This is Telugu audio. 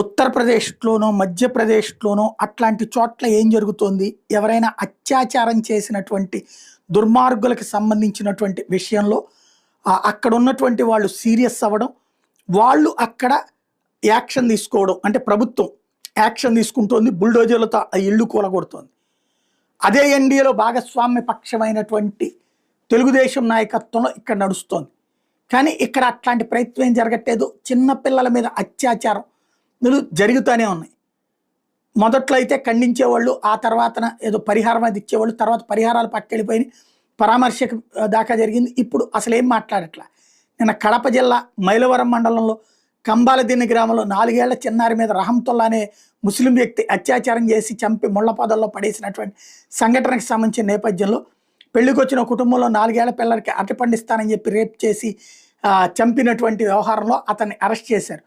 ఉత్తరప్రదేశ్‌లోనో, మధ్యప్రదేశ్‌లోనో అట్లాంటి చోట్ల ఏం జరుగుతోంది? ఎవరైనా అత్యాచారం చేసినటువంటి దుర్మార్గులకు సంబంధించినటువంటి విషయంలో అక్కడున్నటువంటి వాళ్ళు సీరియస్ అవ్వడం, వాళ్ళు అక్కడ యాక్షన్ తీసుకోవడం. అంటే ప్రభుత్వం యాక్షన్ తీసుకుంటోంది. బుల్డోజర్‌లతో ఆ ఇళ్ళు కూలగొడుతోంది. అదే ఎన్‌డీఏలో భాగస్వామ్య పక్షమైనటువంటి తెలుగుదేశం నాయకత్వంలో ఇక్కడ నడుస్తోంది. కానీ ఇక్కడ అట్లాంటి ప్రయత్నం ఏం జరగట్లేదు. చిన్న పిల్లల మీద అత్యాచారాలు జరుగుతూనే ఉన్నాయి. మొదట్లో అయితే ఖండించేవాళ్ళు, ఆ తర్వాతన ఏదో పరిహారం అది ఇచ్చేవాళ్ళు, తర్వాత పరిహారాలు పట్టుకెళ్ళిపోయి పరామర్శకు దాకా జరిగింది. ఇప్పుడు అసలు ఏం మాట్లాడట్లా. నిన్న కడప జిల్లా మైలవరం మండలంలో కంబాలదిన్నె గ్రామంలో 4 ఏళ్ల చిన్నారి మీద రహంతుల్లా అనే ముస్లిం వ్యక్తి అత్యాచారం చేసి చంపి ముళ్లపొదల్లో పడేసినటువంటి సంఘటనకు సంబంధించిన నేపథ్యంలో పెళ్లికొచ్చిన కుటుంబంలో 4 ఏళ్ల పిల్లలకి అరటి పండిస్తానని చెప్పి రేప్ చేసి చంపినటువంటి వ్యవహారంలో అతన్ని అరెస్ట్ చేశారు.